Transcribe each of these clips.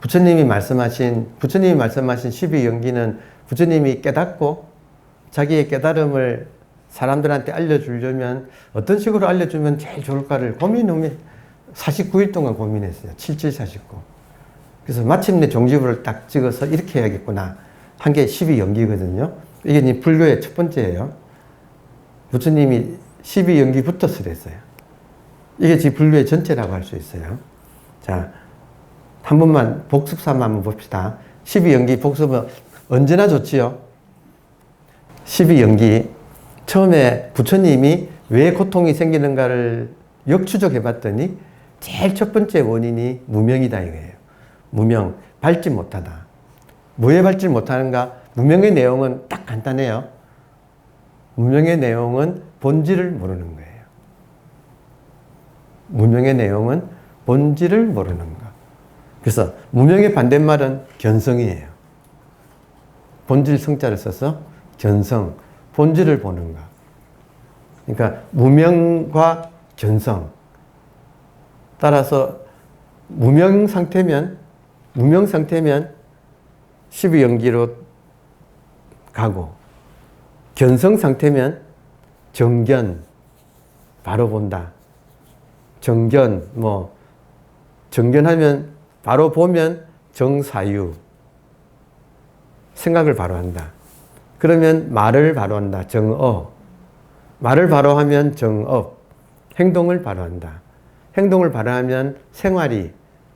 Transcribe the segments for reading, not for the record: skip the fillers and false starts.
부처님이 말씀하신 12연기는 부처님이 깨닫고 자기의 깨달음을 사람들한테 알려주려면 어떤 식으로 알려주면 제일 좋을까를 고민 49일 동안 고민했어요. 7749. 그래서 마침내 종지부를 딱 찍어서 이렇게 해야겠구나 한 게 12연기거든요. 이게 이제 불교의 첫 번째예요. 부처님이 12연기부터 쓰랬어요. 이게 지금 불교의 전체라고 할 수 있어요. 자, 한 번만 복습 삼아 한번 봅시다. 12연기 복습은 언제나 좋지요. 12연기 처음에 부처님이 왜 고통이 생기는가를 역추적해 봤더니 제일 첫 번째 원인이 무명이다 이거예요. 무명, 밟지 못하다. 뭐에 밟지 못하는가? 무명의 내용은 딱 간단해요. 무명의 내용은 본질을 모르는 거예요. 무명의 내용은 본질을 모르는 것. 그래서 무명의 반대말은 견성이에요. 본질 성자를 써서 견성, 본질을 보는 것. 그러니까 무명과 견성. 따라서 무명 상태면 12연기로 가고 견성 상태면 정견, 바로 본다. 정견, 정견하면 바로 보면 정사유. 생각을 바로 한다. 그러면 말을 바로 한다. 정어. 말을 바로 하면 정업. 행동을 바로 한다. 행동을 바로 하면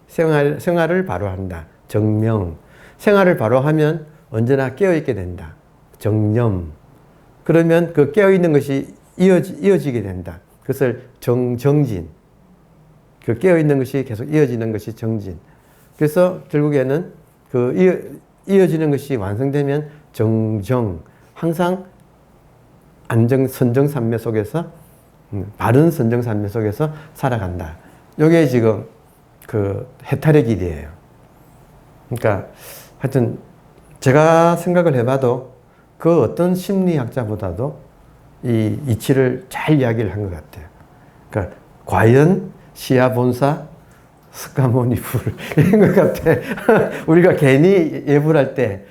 생활을 바로 한다. 정명. 생활을 바로 하면 언제나 깨어있게 된다. 정념. 그러면 그 깨어있는 것이 이어지게 된다. 그것을 정진. 그 깨어있는 것이 계속 이어지는 것이 정진. 그래서 결국에는 그 이어지는 것이 완성되면 정정. 항상 선정산매 속에서, 바른 선정산매 속에서 살아간다. 이게 지금 그 해탈의 길이에요. 그러니까 하여튼 제가 생각을 해봐도 그 어떤 심리학자보다도 이 이치를 잘 이야기를 한 것 같아요. 그러니까 과연 시야본사 스카모니 불 이런 것 같아. 우리가 괜히 예불할 때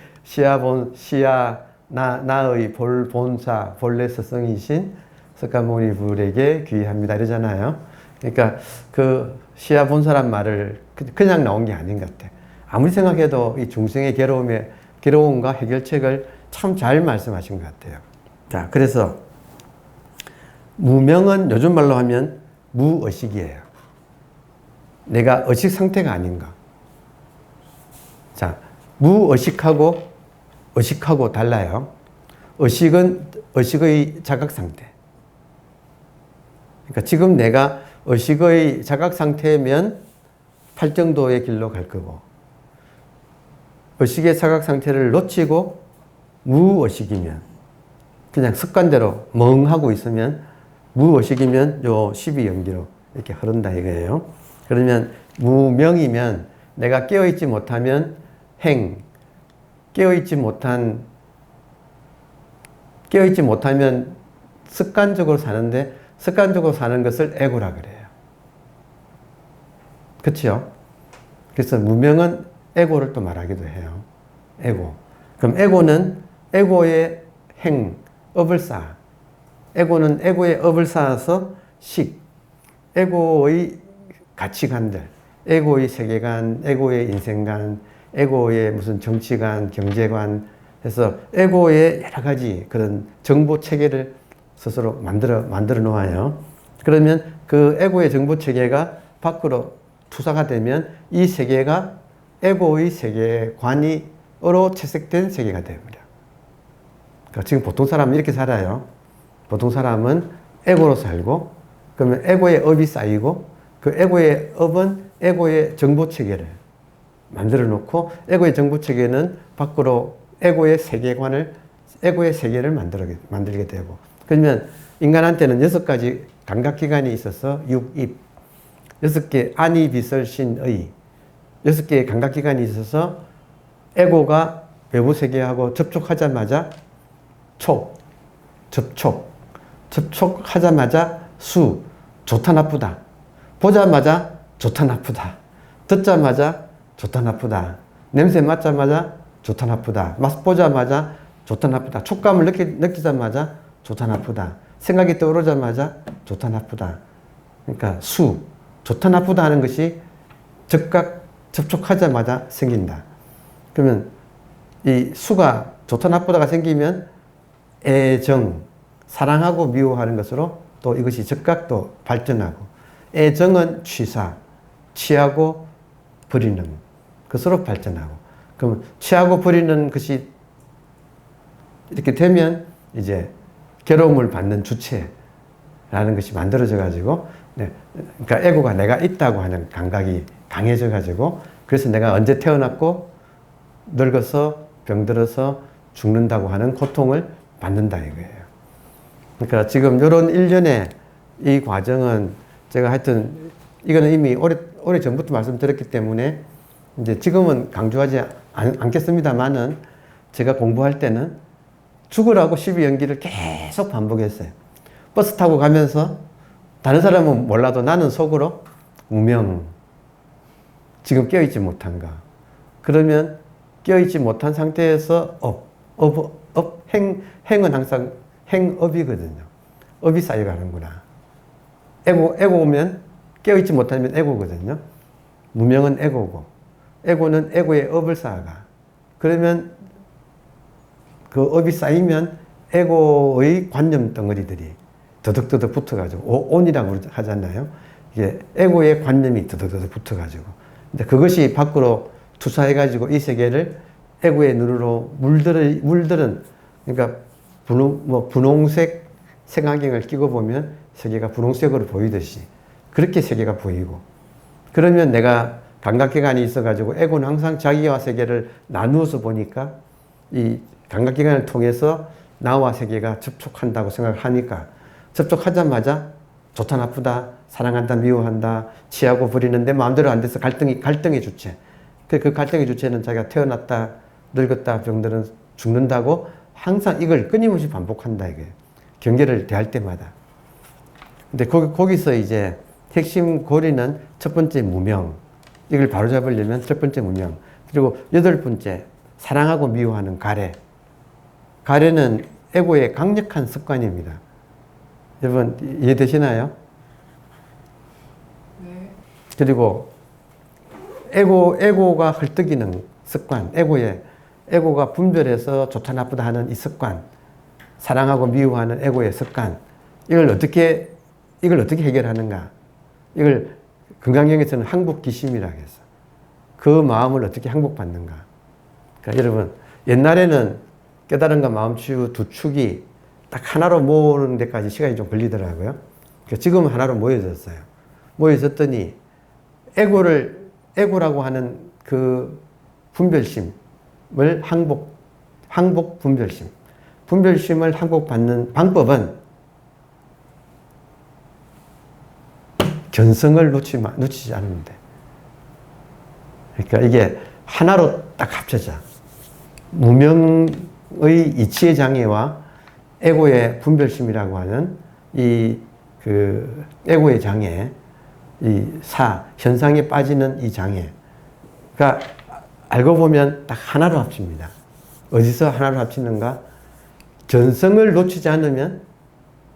나의 본사 본래 스승이신 스카모니 불에게 귀의합니다 이러잖아요. 그러니까 그 시야본사란 말을 그냥 나온 게 아닌 것 같아. 아무리 생각해도 이 중생의 괴로움과 해결책을 참 잘 말씀하신 것 같아요. 자, 그래서 무명은 요즘 말로 하면 무의식이에요. 내가 의식 상태가 아닌가. 자, 무의식하고 의식하고 달라요. 의식은 의식의 자각 상태. 그러니까 지금 내가 의식의 자각 상태면 팔정도의 길로 갈 거고, 의식의 자각 상태를 놓치고 무의식이면, 그냥 습관대로 멍하고 있으면, 무의식이면 요 12연기로 이렇게 흐른다 이거예요. 그러면 무명이면 내가 깨어있지 못하면 깨어있지 못하면 습관적으로 사는데, 습관적으로 사는 것을 에고라 그래요. 그렇죠? 그래서 무명은 에고를 또 말하기도 해요. 에고. 그럼 에고는 에고의 업을 쌓아. 에고는 에고의 업을 쌓아서 에고의 가치관들, 에고의 세계관, 에고의 인생관, 에고의 무슨 정치관, 경제관 해서 에고의 여러 가지 그런 정보 체계를 스스로 만들어 놓아요. 그러면 그 에고의 정보 체계가 밖으로 투사가 되면 이 세계가 에고의 세계관으로 채색된 세계가 됩니다. 그러니까 지금 보통 사람은 이렇게 살아요. 보통 사람은 에고로 살고, 그러면 에고의 업이 쌓이고, 그 에고의 업은 에고의 정보 체계를 만들어 놓고, 에고의 정보 체계는 밖으로 에고의 세계를 만들게 되고, 그러면 인간한테는 6가지 감각기관이 있어서 6입, 6개 안이 비설신의 6개의 감각기관이 있어서 에고가 외부 세계하고 접촉하자마자 접촉하자마자 좋다 나쁘다, 보자마자 좋다 나쁘다, 듣자마자 좋다 나쁘다. 냄새 맡자마자 좋다 나쁘다. 맛 보자마자 좋다 나쁘다. 촉감을 느끼자마자 좋다 나쁘다. 생각이 떠오르자마자 좋다 나쁘다. 그러니까 수, 좋다 나쁘다 하는 것이 즉각 접촉하자마자 생긴다. 그러면 이 수가 좋다 나쁘다가 생기면 애정, 사랑하고 미워하는 것으로 또 이것이 즉각 또 발전하고, 애정은 취사, 취하고 버리는 것으로 발전하고, 그럼 취하고 버리는 것이 이렇게 되면 이제 괴로움을 받는 주체라는 것이 만들어져 가지고, 네, 그러니까 에고가 내가 있다고 하는 감각이 강해져 가지고, 그래서 내가 언제 태어났고 늙어서 병들어서 죽는다고 하는 고통을 받는다 이거예요. 그러니까 지금 이런 일련의 이 과정은 제가 하여튼 이거는 이미 오래 전부터 말씀드렸기 때문에 이제 지금은 강조하지 않겠습니다만은, 제가 공부할 때는 죽으라고 시비 연기를 계속 반복했어요. 버스 타고 가면서 다른 사람은 몰라도 나는 속으로 무명, 지금 깨어있지 못한가. 그러면 깨어있지 못한 상태에서 행은 항상 행업이거든요. 업이 쌓여가는구나. 에고 오면 깨어있지 못하면 에고거든요. 무명은 에고고, 에고는 에고의 업을 쌓아가. 그러면 그 업이 쌓이면 에고의 관념 덩어리들이 더덕더덕 붙어가지고, 온이라고 하잖아요. 이게 에고의 관념이 더덕더덕 붙어가지고, 근데 그것이 밖으로 투사해가지고 이 세계를 에고의 눈으로 물들은, 그러니까 분홍색 색안경을 끼고 보면 세계가 분홍색으로 보이듯이 그렇게 세계가 보이고, 그러면 내가 감각기관이 있어가지고 에고는 항상 자기와 세계를 나누어서 보니까 이 감각기관을 통해서 나와 세계가 접촉한다고 생각하니까, 접촉하자마자 좋다 나쁘다, 사랑한다 미워한다, 취하고 버리는데 마음대로 안 돼서 갈등의 주체. 그 갈등의 주체는 자기가 태어났다 늙었다 병들은 죽는다고 항상 이걸 끊임없이 반복한다 이거예요. 경계를 대할 때마다. 근데 거기서 이제 핵심 고리는 첫 번째 무명. 이걸 바로잡으려면 첫 번째 무명. 그리고 여덟 번째 사랑하고 미워하는 가래. 가래는 에고의 강력한 습관입니다. 여러분 이해되시나요? 네. 그리고 에고가 헐떡이는 습관, 에고가 분별해서 좋다 나쁘다 하는 이 습관, 사랑하고 미워하는 에고의 습관, 이걸 어떻게 해결하는가? 이걸 건강경에서는 항복기심이라고 해서 그 마음을 어떻게 항복받는가? 그러니까 여러분 옛날에는 깨달음과 마음치유 두 축이 딱 하나로 모으는 데까지 시간이 좀 걸리더라고요. 그러니까 지금은 하나로 모여졌어요. 모여졌더니 에고라고 하는 그 분별심을 항복 분별심을 항복받는 방법은 견성을 놓치지 않으면 돼. 그러니까 이게 하나로 딱 합쳐져. 무명의 이치의 장애와 에고의 분별심이라고 하는 그 에고의 장애, 현상에 빠지는 이 장애가 알고 보면 딱 하나로 합칩니다. 어디서 하나로 합치는가? 견성을 놓치지 않으면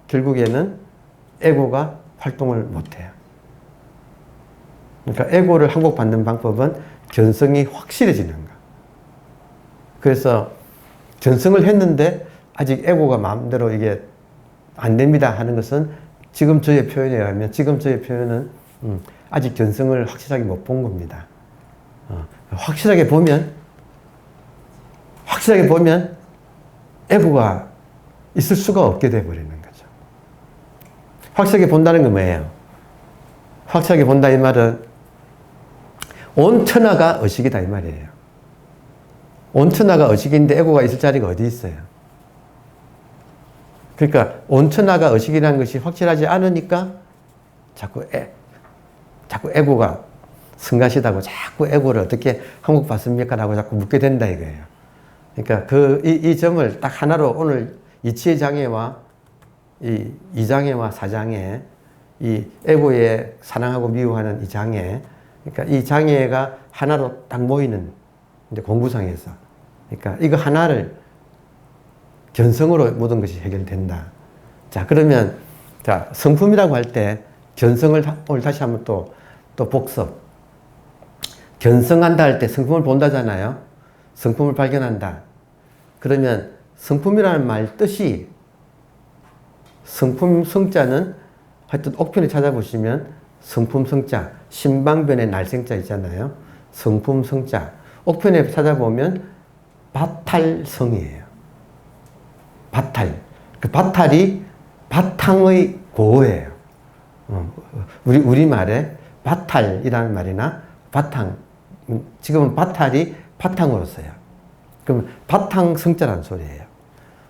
결국에는 에고가 활동을 못해요. 그러니까 에고를 항복받는 방법은 견성이 확실해지는 거. 그래서 견성을 했는데 아직 에고가 마음대로 이게 안 됩니다 하는 것은 지금 저의 표현에 의하면 지금 저의 표현은 아직 견성을 확실하게 못 본 겁니다. 확실하게 보면 에고가 있을 수가 없게 돼버리는 거죠. 확실하게 본다는 건 뭐예요? 확실하게 본다 이 말은 온 천하가 의식이다 이 말이에요. 온 천하가 의식인데 에고가 있을 자리가 어디 있어요? 그러니까 온 천하가 의식이라는 것이 확실하지 않으니까 자꾸 에고가 성가시다고 자꾸 에고를 어떻게 항복받습니까? 라고 자꾸 묻게 된다 이거예요. 그러니까 이 점을 딱 하나로 오늘 이치의 장애와 이 장애와 사장애, 이 에고의 사랑하고 미워하는 이 장애, 그러니까 이 장애가 하나로 딱 모이는 이제 공부상에서. 그러니까 이거 하나를 견성으로 모든 것이 해결된다. 자, 그러면 자, 성품이라고 할 때 견성을 오늘 다시 한번 또 복습. 견성한다 할 때 성품을 본다잖아요. 성품을 발견한다. 그러면 성품이라는 말 뜻이 성품 성자는 하여튼 옥편에 찾아보시면 성품 성자, 신방변의 날생자 있잖아요. 성품 성자. 옥편에 찾아보면 바탈성이에요. 바탈. 그 바탈이 바탕의 고어예요. 우리말에 바탈이라는 말이나 바탕. 지금은 바탈이 바탕으로 써요. 그럼 바탕 성자라는 소리예요.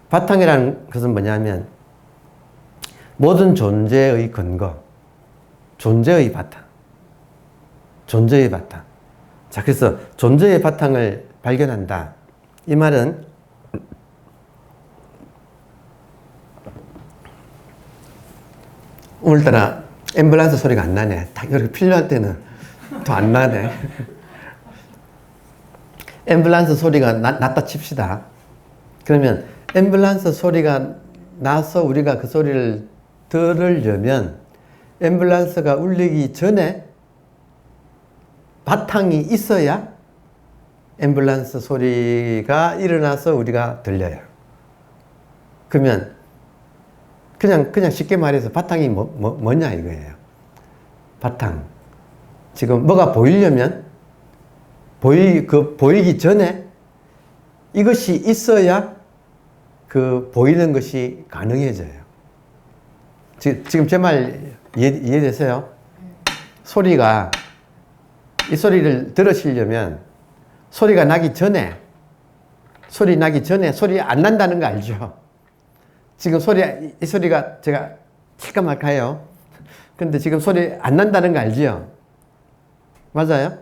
바탕이라는 것은 뭐냐면 모든 존재의 근거, 존재의 바탕, 존재의 바탕. 자, 그래서 존재의 바탕을 발견한다. 이 말은 오늘따라 앰뷸런스 소리가 안 나네. 딱 이렇게 필요할 때는 더 안 나네. 앰뷸런스 소리가 났다 칩시다. 그러면 앰뷸런스 소리가 나서 우리가 그 소리를 들으려면 앰뷸런스가 울리기 전에 바탕이 있어야 앰뷸런스 소리가 일어나서 우리가 들려요. 그러면 그냥 쉽게 말해서 바탕이 뭐냐 이거예요. 바탕. 지금 뭐가 보이려면 보이기 전에 이것이 있어야 그 보이는 것이 가능해져요. 지금 제 말 이해되세요? 소리가 이 소리를 들으시려면 소리 나기 전에 소리 안 난다는 거 알죠? 지금 이 소리가 제가 칠까 말까요? 근데 지금 소리 안 난다는 거 알죠? 맞아요?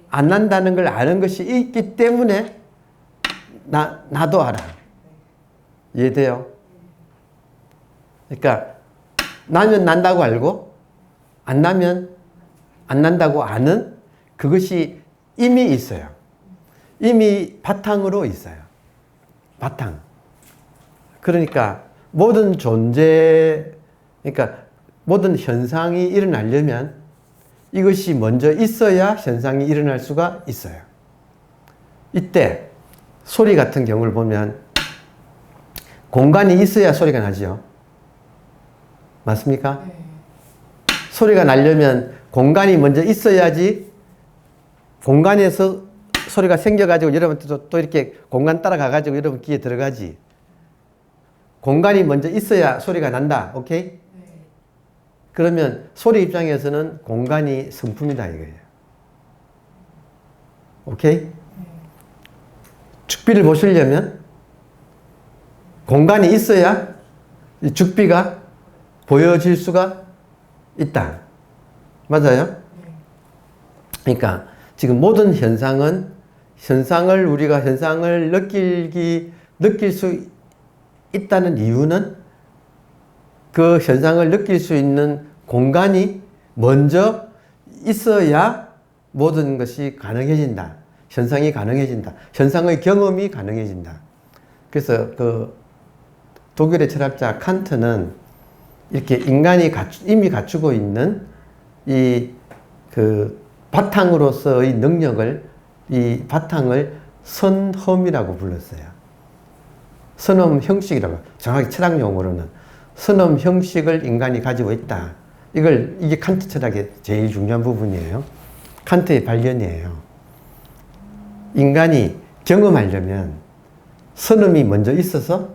안 난다는 걸 아는 것이 있기 때문에 나도 알아. 이해돼요? 그러니까 나면 난다고 알고 안 나면 안 난다고 아는 그것이 이미 있어요. 이미 바탕으로 있어요. 바탕. 그러니까 모든 존재, 그러니까 모든 현상이 일어나려면 이것이 먼저 있어야 현상이 일어날 수가 있어요. 이때 소리 같은 경우를 보면 공간이 있어야 소리가 나죠. 맞습니까? 네. 소리가 나려면 공간이 먼저 있어야지 공간에서 소리가 생겨가지고 여러분 또 이렇게 공간 따라가가지고 여러분 귀에 들어가지. 공간이 먼저 있어야 소리가 난다. 오케이? 네. 그러면 소리 입장에서는 공간이 성품이다 이거예요. 오케이? 네. 죽비를 보시려면 공간이 있어야 이 죽비가 보여질 수가 있다. 맞아요? 네. 그러니까 지금 모든 우리가 현상을 느낄 수 있다는 이유는 그 현상을 느낄 수 있는 공간이 먼저 있어야 모든 것이 가능해진다. 현상이 가능해진다. 현상의 경험이 가능해진다. 그래서 그 독일의 철학자 칸트는 이렇게 인간이 이미 갖추고 있는 이 그 바탕으로서의 능력을 이 바탕을 선험이라고 불렀어요. 선험 형식이라고. 정확히 철학 용어로는 선험 형식을 인간이 가지고 있다. 이게 칸트 철학의 제일 중요한 부분이에요. 칸트의 발견이에요. 인간이 경험하려면 선험이 먼저 있어서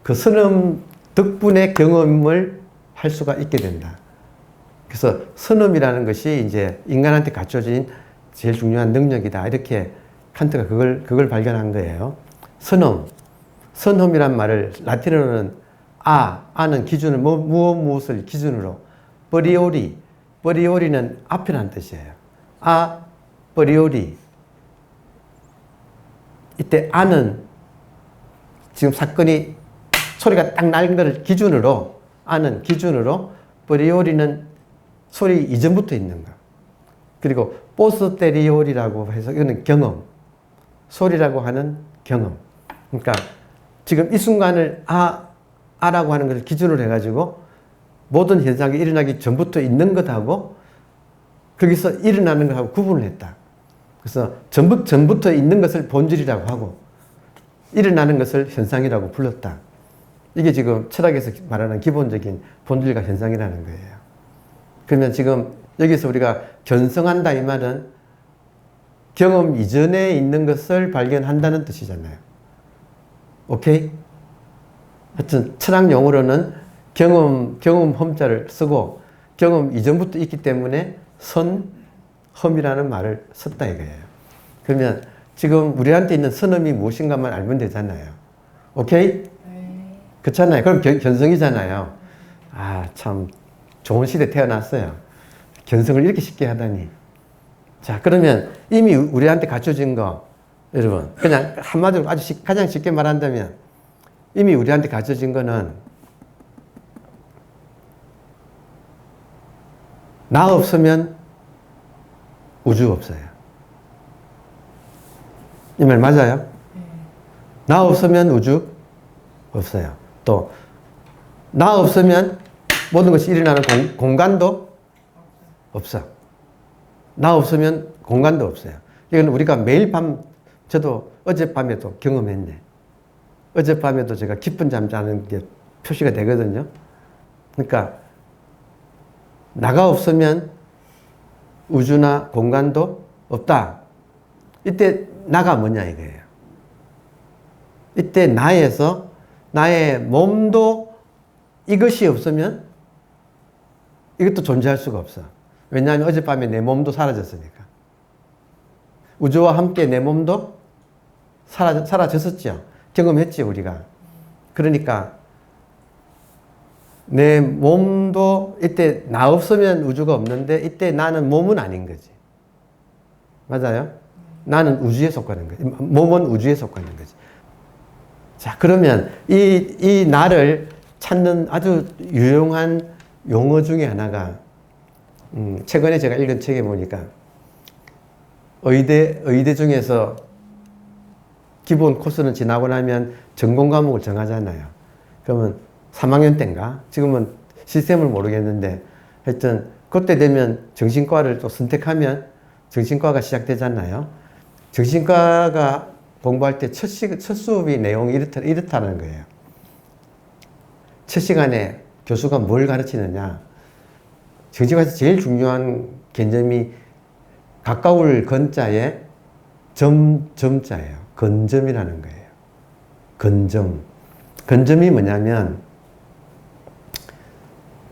그 선험 덕분에 경험을 할 수가 있게 된다. 그래서 선험이라는 것이 이제 인간한테 갖춰진 제일 중요한 능력이다. 이렇게 칸트가 그걸 발견한 거예요. 선험이란 말을 라틴어로는 아는 기준을 무엇을 기준으로 프리오리는 앞이라는 뜻이에요. 프리오리. 이때 아는 지금 사건이 소리가 딱 날 것을 기준으로 프리오리는 소리 이전부터 있는 거. 그리고 포스테리오리라고 해서 이거는 경험, 소리라고 하는 경험. 그러니까 지금 이 순간을 아라고 하는 것을 기준으로 해가지고 모든 현상이 일어나기 전부터 있는 것하고 거기서 일어나는 것하고 구분을 했다. 그래서 전부터 있는 것을 본질이라고 하고 일어나는 것을 현상이라고 불렀다. 이게 지금 철학에서 말하는 기본적인 본질과 현상이라는 거예요. 그러면 지금 여기서 우리가 견성한다 이 말은 경험 이전에 있는 것을 발견한다는 뜻이잖아요. 오케이? 하여튼 철학 용어로는 경험 험자를 쓰고 경험 이전부터 있기 때문에 선험이라는 말을 썼다 이거예요. 그러면 지금 우리한테 있는 선험이 무엇인가만 알면 되잖아요. 오케이? 그렇잖아요. 그럼 견성이잖아요. 아, 참 좋은 시대에 태어났어요. 견성을 이렇게 쉽게 하다니. 자, 그러면 이미 우리한테 갖춰진 거, 여러분, 그냥 한마디로 가장 쉽게 말한다면 이미 우리한테 갖춰진 거는 나 없으면 우주 없어요. 이 말 맞아요? 나 없으면 우주 없어요. 또 나 없으면 모든 것이 일어나는 공간도 없어. 나 없으면 공간도 없어요. 이건 우리가 매일 밤, 저도 어젯밤에도 경험했네. 어젯밤에도 제가 깊은 잠 자는 게 표시가 되거든요. 그러니까 나가 없으면 우주나 공간도 없다. 이때 나가 뭐냐 이거예요. 이때 나에서 나의 몸도 이것이 없으면 이것도 존재할 수가 없어. 왜냐하면 어젯밤에 내 몸도 사라졌으니까. 우주와 함께 내 몸도 사라졌었죠. 경험했지 우리가. 그러니까 내 몸도 이때 나 없으면 우주가 없는데 이때 나는 몸은 아닌 거지. 맞아요? 나는 우주에 속하는 거지. 몸은 우주에 속하는 거지. 자, 그러면 이 나를 찾는 아주 유용한 용어 중에 하나가 최근에 제가 읽은 책에 보니까 의대 중에서 기본 코스는 지나고 나면 전공 과목을 정하잖아요. 그러면 3학년 때인가? 지금은 시스템을 모르겠는데 하여튼 그때 되면 정신과를 또 선택하면 정신과가 시작되잖아요. 정신과가 공부할 때 첫 수업이 내용이 이렇다는 거예요. 첫 시간에 교수가 뭘 가르치느냐. 정신과에서 제일 중요한 개념이 가까울 건자에 점자예요. 건점이라는 거예요. 건점. 건점이 뭐냐면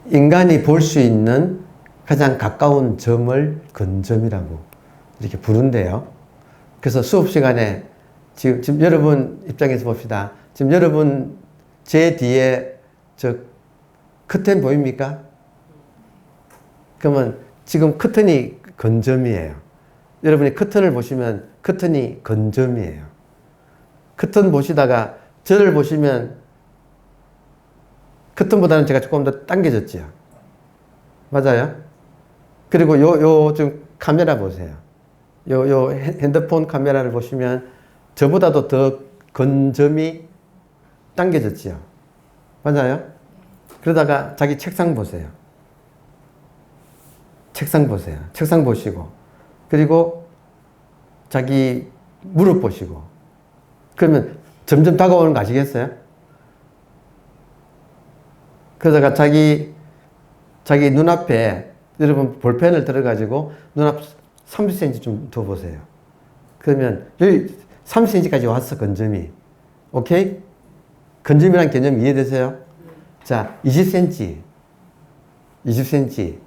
인간이 볼 수 있는 가장 가까운 점을 건점이라고 이렇게 부른대요. 그래서 수업 시간에 지금 여러분 입장에서 봅시다. 지금 여러분 제 뒤에 저 커튼 보입니까? 그러면 지금 커튼이 건점이에요. 여러분이 커튼을 보시면 커튼이 건점이에요. 커튼 보시다가 저를 보시면 커튼보다는 제가 조금 더 당겨졌죠. 맞아요? 그리고 요 좀 카메라 보세요. 요 핸드폰 카메라를 보시면 저보다도 더 건점이 당겨졌죠. 맞아요? 그러다가 자기 책상 보세요. 책상 보세요. 책상 보시고 그리고 자기 무릎 보시고 그러면 점점 다가오는 거 아시겠어요? 그러다가 자기 눈앞에 여러분 볼펜을 들어가지고 눈앞 30cm 좀 더 보세요. 그러면 여기 30cm까지 왔어, 건점이. 오케이? 건점이란 개념 이해되세요? 자, 20cm.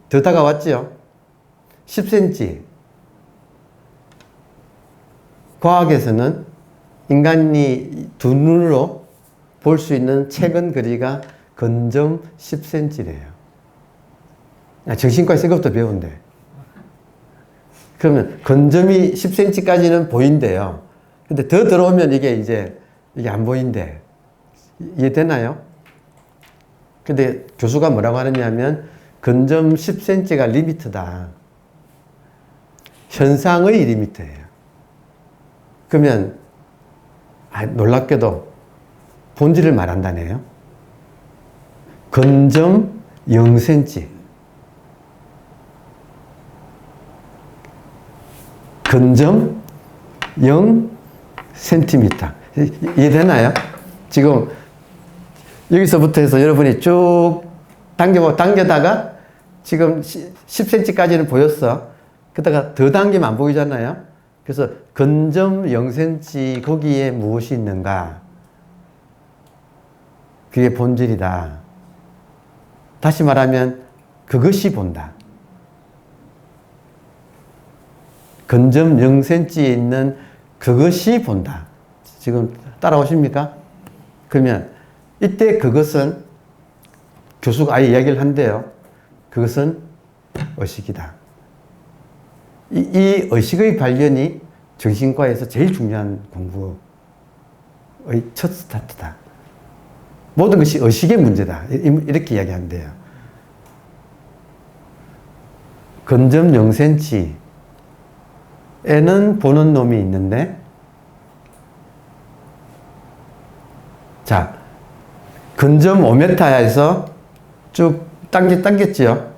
더 다가왔죠? 10cm. 과학에서는 인간이 두 눈으로 볼 수 있는 최근 거리가 건점 10cm래요. 정신과에서 이것부터 배운대. 그러면 건점이 10cm까지는 보인대요. 근데 더 들어오면 이게 안 보인대. 이해되나요? 근데 교수가 뭐라고 하느냐면 건점 10cm가 리미트다. 현상의 1m예요. 그러면 놀랍게도 본질을 말한다네요. 근점 0cm. 근점 0cm. 이해되나요? 지금 여기서부터 해서 여러분이 쭉 당겨다가 지금 10cm까지는 보였어. 그러다가 더 당기면 안 보이잖아요. 그래서 근점 0cm 거기에 무엇이 있는가? 그게 본질이다. 다시 말하면 그것이 본다. 근점 0cm에 있는 그것이 본다. 지금 따라오십니까? 그러면 이때 그것은 교수가 아예 이야기를 한대요. 그것은 의식이다. 이 의식의 발견이 정신과에서 제일 중요한 공부의 첫 스타트다. 모든 것이 의식의 문제다. 이렇게 이야기한대요. 근점 0cm에는 보는 놈이 있는데, 자, 근점 5m에서 쭉 당겼죠?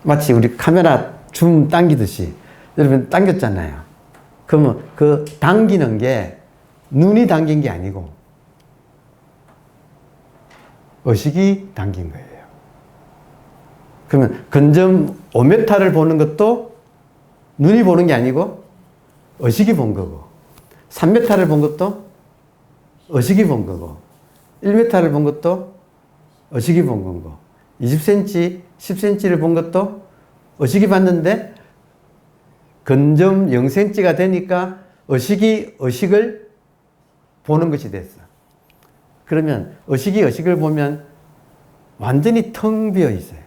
마치 우리 카메라 줌 당기듯이. 여러분 당겼잖아요. 그러면 그 당기는 게 눈이 당긴 게 아니고 의식이 당긴 거예요. 그러면 근점 5m를 보는 것도 눈이 보는 게 아니고 의식이 본 거고, 3m를 본 것도 의식이 본 거고, 1m를 본 것도 의식이 본 거고, 20cm, 10cm를 본 것도 의식이 봤는데 근점 0cm가 되니까 의식이 의식을 보는 것이 됐어. 그러면 의식이 의식을 보면 완전히 텅 비어 있어요.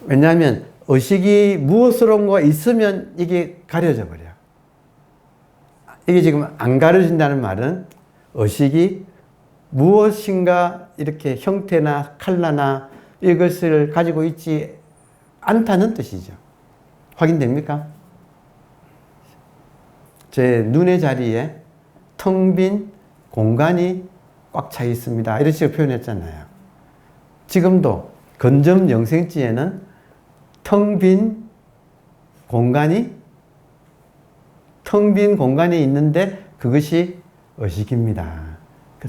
왜냐하면 의식이 무엇으로가 있으면 이게 가려져 버려. 이게 지금 안 가려진다는 말은 의식이 무엇인가 이렇게 형태나 컬러나 이것을 가지고 있지 않다는 뜻이죠. 확인됩니까? 제 눈의 자리에 텅 빈 공간이 꽉 차 있습니다. 이런 식으로 표현했잖아요. 지금도 근점 0cm에는 텅 빈 공간이 있는데 그것이 의식입니다.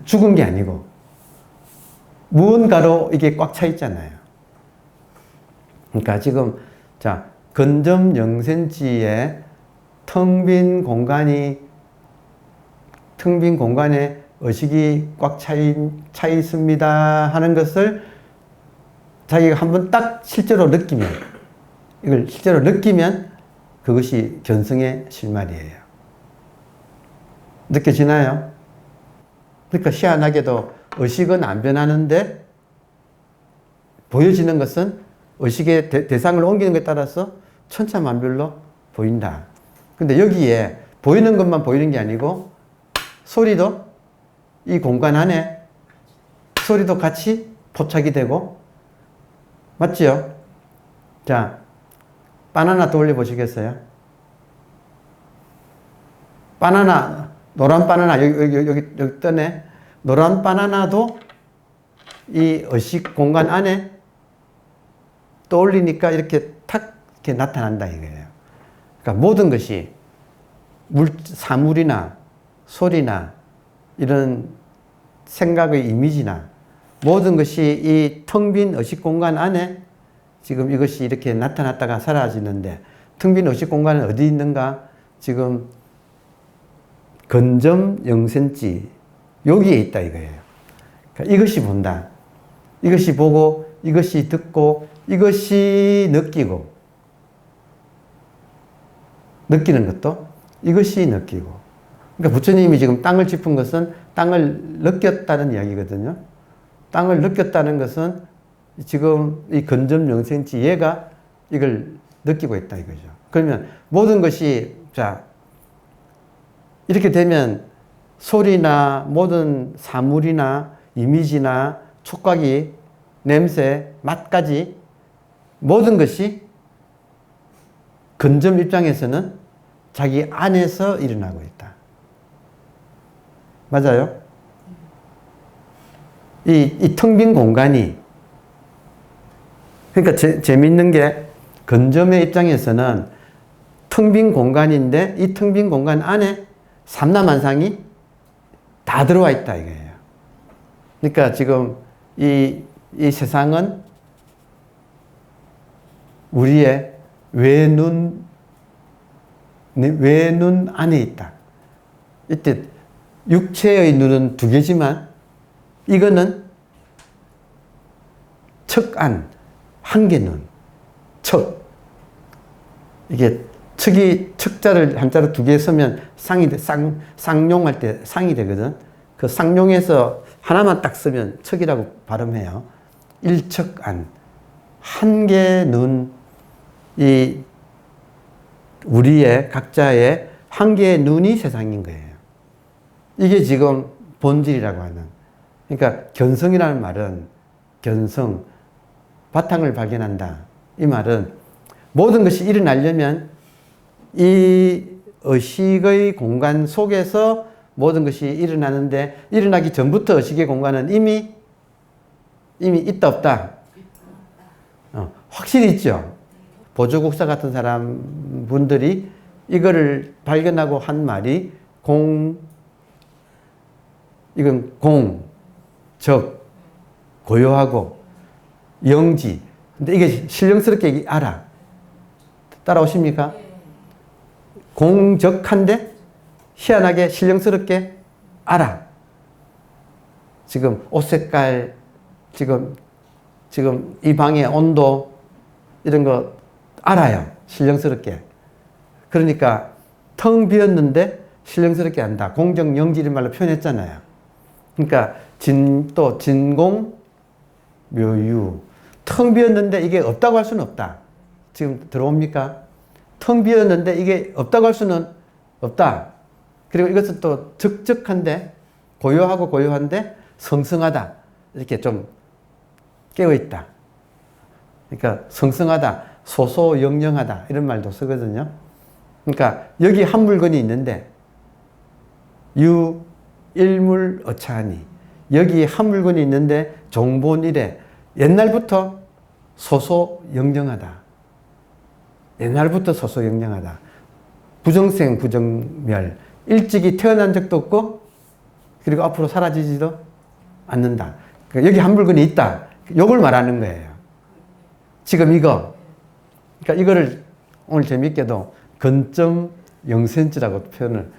죽은 게 아니고 무언가로 이게 꽉 차 있잖아요. 그러니까 지금 자, 근점 0cm에 텅 빈 공간에 의식이 꽉 차 있습니다 하는 것을 자기가 한번 딱 실제로 느끼면, 이걸 실제로 느끼면 그것이 견성의 실마리예요. 느껴지나요? 그러니까 희한하게도 의식은 안 변하는데 보여지는 것은 의식의 대상을 옮기는 것에 따라서 천차만별로 보인다. 근데 여기에 보이는 것만 보이는 게 아니고 소리도 이 공간 안에 소리도 같이 포착이 되고, 맞지요? 자, 바나나 떠올려 보시겠어요? 바나나, 노란 바나나, 여기 떠네. 노란 바나나도 이 의식 공간 안에 떠올리니까 이렇게 탁 이렇게 나타난다 이거예요. 그러니까 모든 것이 사물이나 소리나 이런 생각의 이미지나 모든 것이 이 텅 빈 의식 공간 안에 지금 이것이 이렇게 나타났다가 사라지는데, 텅 빈 의식 공간은 어디 있는가? 지금 근점 0cm 여기에 있다 이거예요. 그러니까 이것이 본다. 이것이 보고, 이것이 듣고, 이것이 느끼고, 느끼는 것도 이것이 느끼고. 그러니까 부처님이 지금 땅을 짚은 것은 땅을 느꼈다는 이야기거든요. 땅을 느꼈다는 것은 지금 이 근점 0cm 얘가 이걸 느끼고 있다 이거죠. 그러면 모든 것이, 자, 이렇게 되면 소리나 모든 사물이나 이미지나 촉각이, 냄새, 맛까지 모든 것이 근점 입장에서는 자기 안에서 일어나고 있다. 맞아요? 이 텅 빈 공간이, 그러니까 재밌는 게 근점의 입장에서는 텅 빈 공간인데 이 텅 빈 공간 안에 삼라만상이 다 들어와 있다 이거예요. 그러니까 지금 이 세상은 우리의 외눈 안에 있다. 이때 육체의 눈은 두 개지만 이거는 척안, 한 개 눈, 척. 이게 척자를 한자로 두 개 쓰면 쌍용할 때 쌍이 되거든. 그 쌍용에서 하나만 딱 쓰면 척이라고 발음해요. 일척안, 한 개 눈, 우리의 각자의 한 개의 눈이 세상인 거예요. 이게 지금 본질이라고 하는. 그러니까 견성이라는 말은 견성, 바탕을 발견한다. 이 말은 모든 것이 일어나려면 이 의식의 공간 속에서 모든 것이 일어나는데 일어나기 전부터 의식의 공간은 이미 있다 없다? 확실히 있죠. 보조국사 같은 사람 분들이 이거를 발견하고 한 말이 이건 적, 고요하고 영지. 근데 이게 신령스럽게 알아. 따라오십니까? 공적한데 희한하게 신령스럽게 알아. 지금 옷 색깔, 지금 이 방의 온도 이런 거 알아요. 신령스럽게. 그러니까 텅 비었는데 신령스럽게 한다. 공정영지를 말로 표현했잖아요. 그러니까 진공, 묘유. 텅 비었는데 이게 없다고 할 수는 없다. 지금 들어옵니까? 텅 비었는데 이게 없다고 할 수는 없다. 그리고 이것은 또 적적한데 고요한데 성성하다. 이렇게 좀 깨어있다. 그러니까 성성하다, 소소영영하다 이런 말도 쓰거든요. 그러니까 여기 한 물건이 있는데 일물어차하니 여기 한 물건이 있는데 종본이래. 옛날부터 소소영영하다. 옛날부터 소소영영하다. 부정생 부정멸. 일찍이 태어난 적도 없고 그리고 앞으로 사라지지도 않는다. 그러니까 여기 한 물건이 있다. 요걸 말하는 거예요. 지금 이거. 그러니까 이거를 오늘 재밌게도 근점 영생지라고 표현을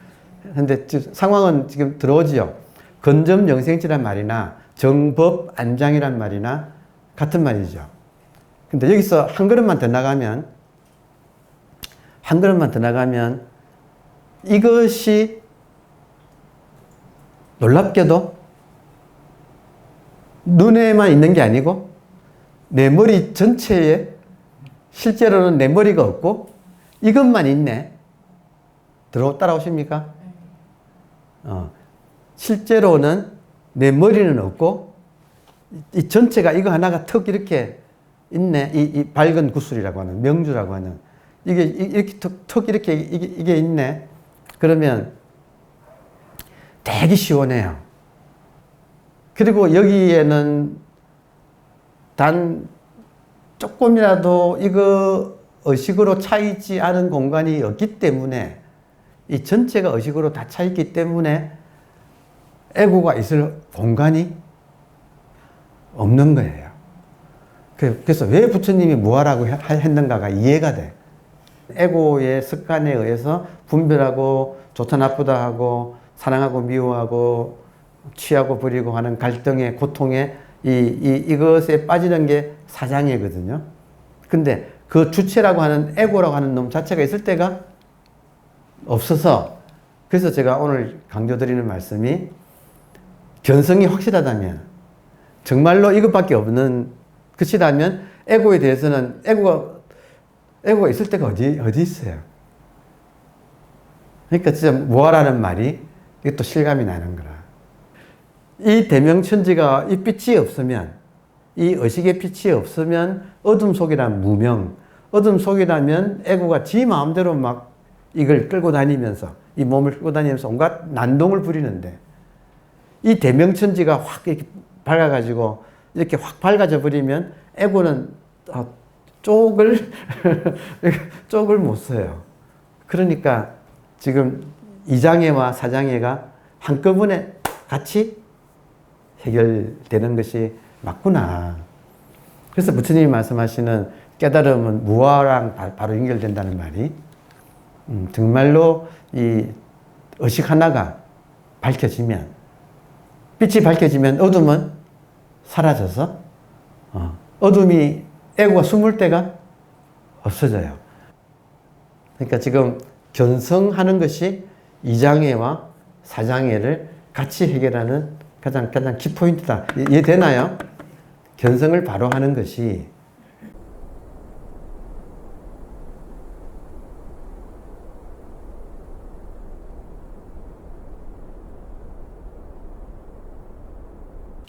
했는데 상황은 지금 들어오지요. 근점 영생지란 말이나 정법 안장이란 말이나 같은 말이죠. 근데 여기서 한 걸음만 더 나가면 이것이 놀랍게도 눈에만 있는 게 아니고 내 머리 전체에 실제로는 내 머리가 없고 이것만 있네. 따라오십니까? 실제로는 내 머리는 없고 이 전체가 이거 하나가 턱 이렇게 있네. 이 밝은 구슬이라고 하는 명주라고 하는 이게 이렇게 턱 이렇게 이게 있네. 그러면 되게 시원해요. 그리고 여기에는 단 조금이라도 이거 의식으로 차있지 않은 공간이 없기 때문에 이 전체가 의식으로 다 차있기 때문에 에고가 있을 공간이 없는 거예요. 그래서 왜 부처님이 무아라고 했는가가 이해가 돼. 에고의 습관에 의해서 분별하고 좋다 나쁘다 하고 사랑하고 미워하고 취하고 버리고 하는 갈등의 고통에 이것에 빠지는 게 사장이거든요. 근데 그 주체라고 하는 에고라고 하는 놈 자체가 있을 때가 없어서 그래서 제가 오늘 강조드리는 말씀이 견성이 확실하다면 정말로 이것밖에 없는 것이라면 에고에 대해서는 에고가 있을 때가 어디 있어요. 그러니까 진짜 무아라는 말이 이게 또 실감이 나는 거라. 이 대명천지가 이 빛이 없으면 이 의식의 빛이 없으면 어둠 속이란 무명, 어둠 속이라면 에고가 지 마음대로 막 이걸 끌고 다니면서 이 몸을 끌고 다니면서 온갖 난동을 부리는데 이 대명천지가 확 이렇게 밝아가지고 이렇게 확 밝아져 버리면 에고는 쪽을 쪽을 못 써요. 그러니까 지금 이장애와 사장애가 한꺼번에 같이 해결되는 것이 맞구나. 그래서 부처님이 말씀하시는 깨달음은 무아랑 바로 연결된다는 말이 정말로 이 의식 하나가 밝혀지면 빛이 밝혀지면 어둠은 사라져서 어둠이 에고가 숨을 데가 없어져요. 그러니까 지금 견성하는 것이 이장애와 사장애를 같이 해결하는 가장 키포인트다. 이해되나요? 견성을 바로 하는 것이